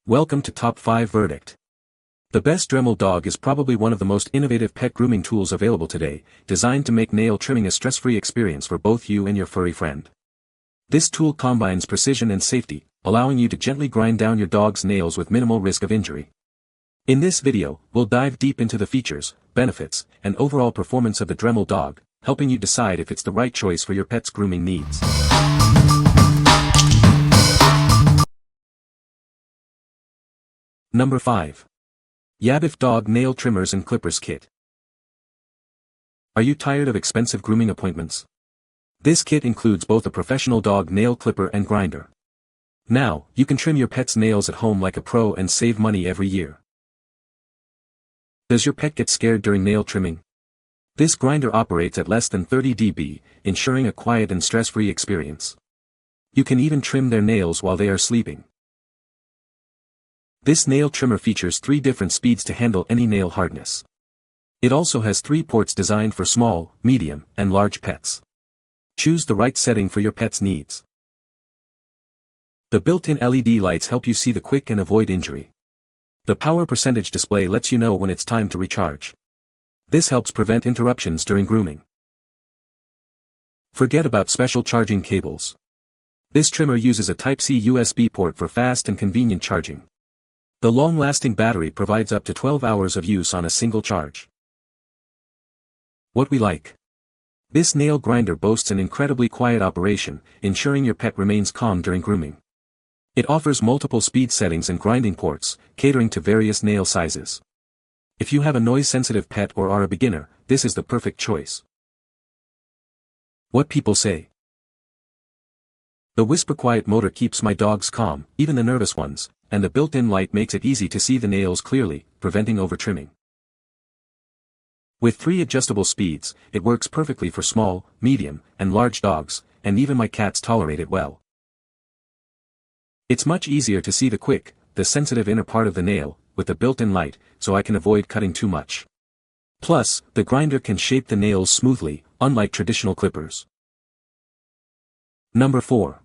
Welcome to Top 5 Verdict. The best Dremel Dog is probably one of the most innovative pet grooming tools available today, designed to make nail trimming a stress-free experience for both you and your furry friend. This tool combines precision and safety, allowing you to gently grind down your dog's nails with minimal risk of injury. In this video, we'll dive deep into the features, benefits, and overall performance of the Dremel Dog, helping you decide if it's the right choice for your pet's grooming needs. Number 5. YABIFE Dog Nail Trimmers and Clippers Kit. Are you tired of expensive grooming appointments? This kit includes both a professional dog nail clipper and grinder. Now, you can trim your pet's nails at home like a pro and save money every year. Does your pet get scared during nail trimming? This grinder operates at less than 30 dB, ensuring a quiet and stress-free experience. You can even trim their nails while they are sleeping. This nail trimmer features 3 different speeds to handle any nail hardness. It also has 3 ports designed for small, medium, and large pets. Choose the right setting for your pet's needs. The built-in LED lights help you see the quick and avoid injury. The power percentage display lets you know when it's time to recharge. This helps prevent interruptions during grooming. Forget about special charging cables. This trimmer uses a Type-C USB port for fast and convenient charging. The long-lasting battery provides up to 12 hours of use on a single charge. What we like. This nail grinder boasts an incredibly quiet operation, ensuring your pet remains calm during grooming. It offers multiple speed settings and grinding ports, catering to various nail sizes. If you have a noise-sensitive pet or are a beginner, this is the perfect choice. What people say. The whisper-quiet motor keeps my dogs calm, even the nervous ones, and the built-in light makes it easy to see the nails clearly, preventing over-trimming. With 3 adjustable speeds, it works perfectly for small, medium, and large dogs, and even my cats tolerate it well. It's much easier to see the sensitive inner part of the nail, with the built-in light, so I can avoid cutting too much. Plus, the grinder can shape the nails smoothly, unlike traditional clippers. Number 4.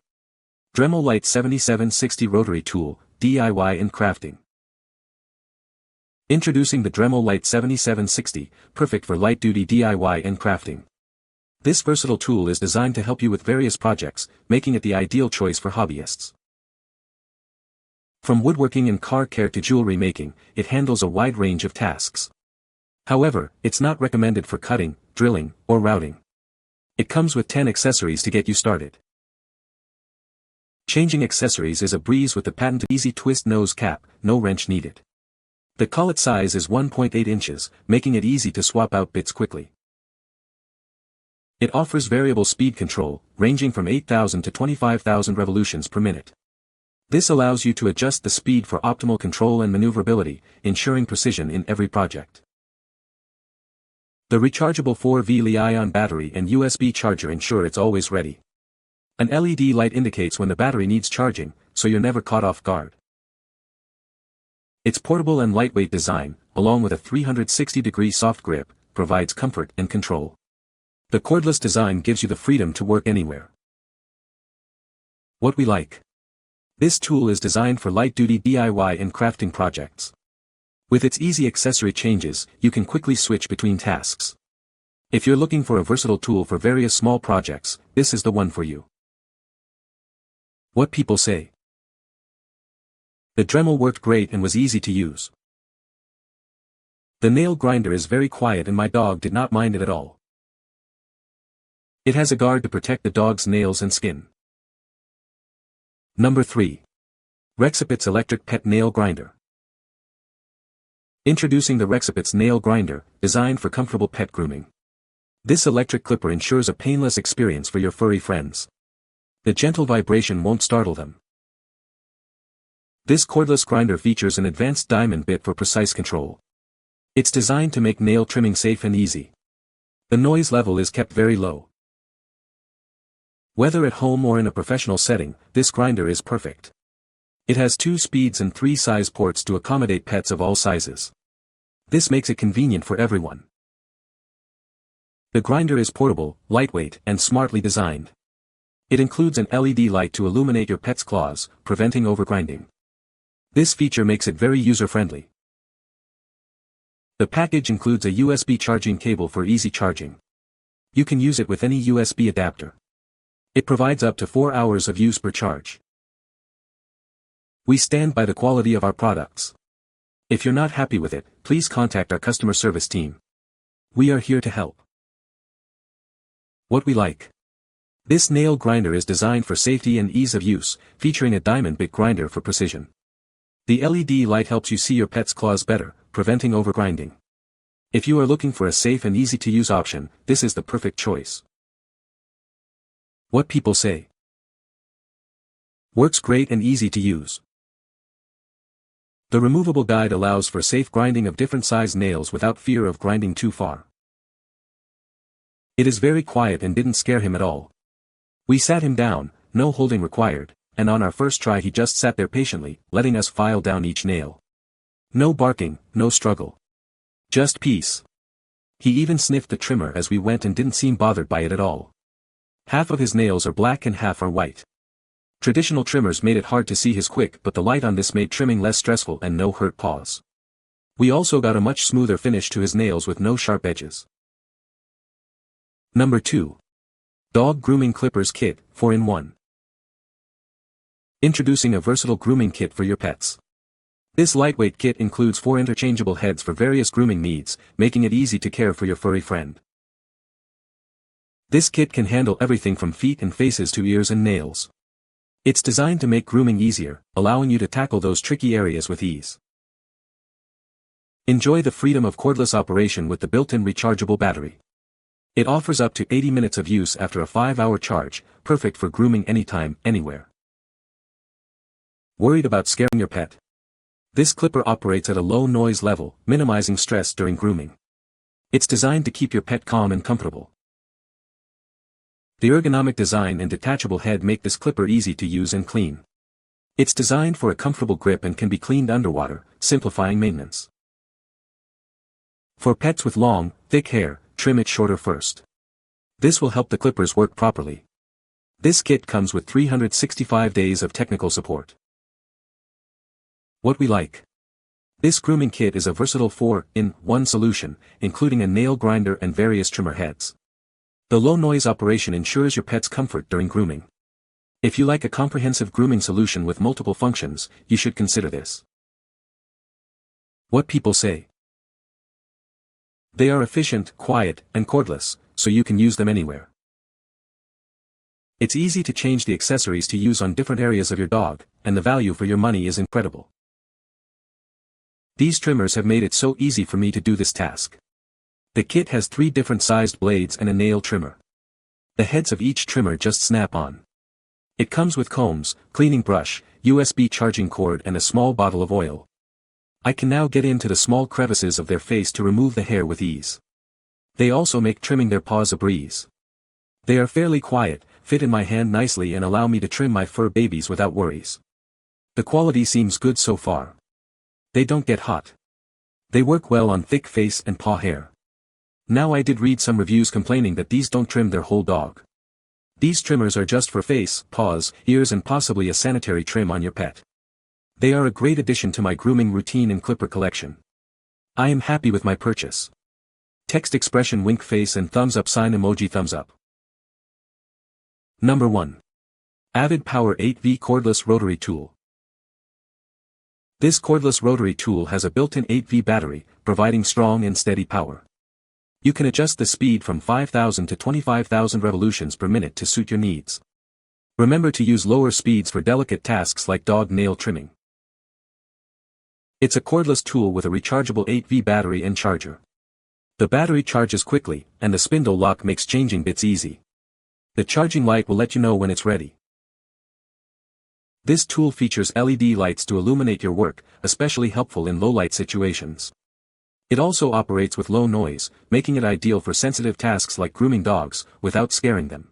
Dremel Lite 7760 Rotary Tool, DIY and Crafting. Introducing the Dremel Lite 7760, perfect for light-duty DIY and crafting. This versatile tool is designed to help you with various projects, making it the ideal choice for hobbyists. From woodworking and car care to jewelry making, it handles a wide range of tasks. However, it's not recommended for cutting, drilling, or routing. It comes with 10 accessories to get you started. Changing accessories is a breeze with the patented Easy Twist nose cap, no wrench needed. The collet size is 1.8 inches, making it easy to swap out bits quickly. It offers variable speed control, ranging from 8,000 to 25,000 revolutions per minute. This allows you to adjust the speed for optimal control and maneuverability, ensuring precision in every project. The rechargeable 4V Li-ion battery and USB charger ensure it's always ready. An LED light indicates when the battery needs charging, so you're never caught off guard. Its portable and lightweight design, along with a 360-degree soft grip, provides comfort and control. The cordless design gives you the freedom to work anywhere. What we like. This tool is designed for light-duty DIY and crafting projects. With its easy accessory changes, you can quickly switch between tasks. If you're looking for a versatile tool for various small projects, this is the one for you. What people say. The Dremel worked great and was easy to use. The nail grinder is very quiet and my dog did not mind it at all. It has a guard to protect the dog's nails and skin. Number 3. REXIPETS Electric Pet Nail Grinder. Introducing the REXIPETS Nail Grinder, designed for comfortable pet grooming. This electric clipper ensures a painless experience for your furry friends. The gentle vibration won't startle them. This cordless grinder features an advanced diamond bit for precise control. It's designed to make nail trimming safe and easy. The noise level is kept very low. Whether at home or in a professional setting, this grinder is perfect. It has 2 speeds and 3 size ports to accommodate pets of all sizes. This makes it convenient for everyone. The grinder is portable, lightweight, and smartly designed. It includes an LED light to illuminate your pet's claws, preventing overgrinding. This feature makes it very user-friendly. The package includes a USB charging cable for easy charging. You can use it with any USB adapter. It provides up to 4 hours of use per charge. We stand by the quality of our products. If you're not happy with it, please contact our customer service team. We are here to help. What we like. This nail grinder is designed for safety and ease of use, featuring a diamond bit grinder for precision. The LED light helps you see your pet's claws better, preventing overgrinding. If you are looking for a safe and easy-to-use option, this is the perfect choice. What people say. Works great and easy to use. The removable guide allows for safe grinding of different size nails without fear of grinding too far. It is very quiet and didn't scare him at all. We sat him down, no holding required, and on our first try he just sat there patiently, letting us file down each nail. No barking, no struggle. Just peace. He even sniffed the trimmer as we went and didn't seem bothered by it at all. Half of his nails are black and half are white. Traditional trimmers made it hard to see his quick, but the light on this made trimming less stressful and no hurt paws. We also got a much smoother finish to his nails with no sharp edges. Number 2. Dog Grooming Clippers Kit, 4-in-1. Introducing a versatile grooming kit for your pets. This lightweight kit includes 4 interchangeable heads for various grooming needs, making it easy to care for your furry friend. This kit can handle everything from feet and faces to ears and nails. It's designed to make grooming easier, allowing you to tackle those tricky areas with ease. Enjoy the freedom of cordless operation with the built-in rechargeable battery. It offers up to 80 minutes of use after a 5-hour charge, perfect for grooming anytime, anywhere. Worried about scaring your pet? This clipper operates at a low noise level, minimizing stress during grooming. It's designed to keep your pet calm and comfortable. The ergonomic design and detachable head make this clipper easy to use and clean. It's designed for a comfortable grip and can be cleaned underwater, simplifying maintenance. For pets with long, thick hair, trim it shorter first. This will help the clippers work properly. This kit comes with 365 days of technical support. What we like. This grooming kit is a versatile 4-in-1 solution, including a nail grinder and various trimmer heads. The low-noise operation ensures your pet's comfort during grooming. If you like a comprehensive grooming solution with multiple functions, you should consider this. What people say. They are efficient, quiet, and cordless, so you can use them anywhere. It's easy to change the accessories to use on different areas of your dog, and the value for your money is incredible. These trimmers have made it so easy for me to do this task. The kit has 3 different sized blades and a nail trimmer. The heads of each trimmer just snap on. It comes with combs, cleaning brush, USB charging cord and a small bottle of oil. I can now get into the small crevices of their face to remove the hair with ease. They also make trimming their paws a breeze. They are fairly quiet, fit in my hand nicely and allow me to trim my fur babies without worries. The quality seems good so far. They don't get hot. They work well on thick face and paw hair. Now I did read some reviews complaining that these don't trim their whole dog. These trimmers are just for face, paws, ears and possibly a sanitary trim on your pet. They are a great addition to my grooming routine and clipper collection. I am happy with my purchase. Text expression wink face and thumbs up sign emoji thumbs up. Number 1. AVID Power 8V Cordless Rotary Tool. This cordless rotary tool has a built-in 8V battery, providing strong and steady power. You can adjust the speed from 5,000 to 25,000 revolutions per minute to suit your needs. Remember to use lower speeds for delicate tasks like dog nail trimming. It's a cordless tool with a rechargeable 8V battery and charger. The battery charges quickly, and the spindle lock makes changing bits easy. The charging light will let you know when it's ready. This tool features LED lights to illuminate your work, especially helpful in low-light situations. It also operates with low noise, making it ideal for sensitive tasks like grooming dogs, without scaring them.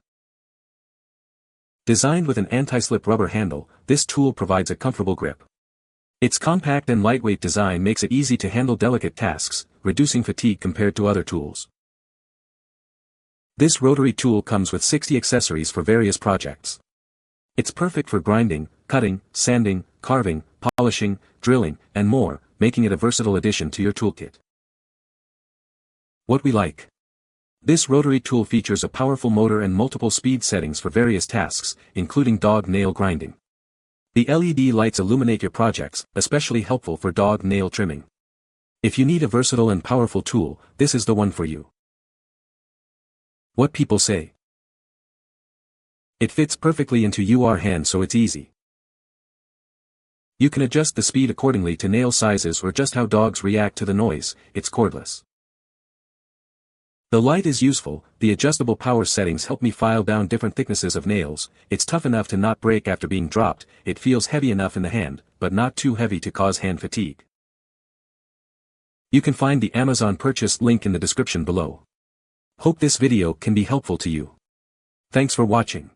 Designed with an anti-slip rubber handle, this tool provides a comfortable grip. Its compact and lightweight design makes it easy to handle delicate tasks, reducing fatigue compared to other tools. This rotary tool comes with 60 accessories for various projects. It's perfect for grinding, cutting, sanding, carving, polishing, drilling, and more, making it a versatile addition to your toolkit. What we like. This rotary tool features a powerful motor and multiple speed settings for various tasks, including dog nail grinding. The LED lights illuminate your projects, especially helpful for dog nail trimming. If you need a versatile and powerful tool, this is the one for you. What people say. It fits perfectly into your hand, so it's easy. You can adjust the speed accordingly to nail sizes or just how dogs react to the noise. It's cordless. The Lite is useful. The adjustable power settings help me file down different thicknesses of nails. It's tough enough to not break after being dropped. It feels heavy enough in the hand, but not too heavy to cause hand fatigue. You can find the Amazon purchase link in the description below. Hope this video can be helpful to you. Thanks for watching.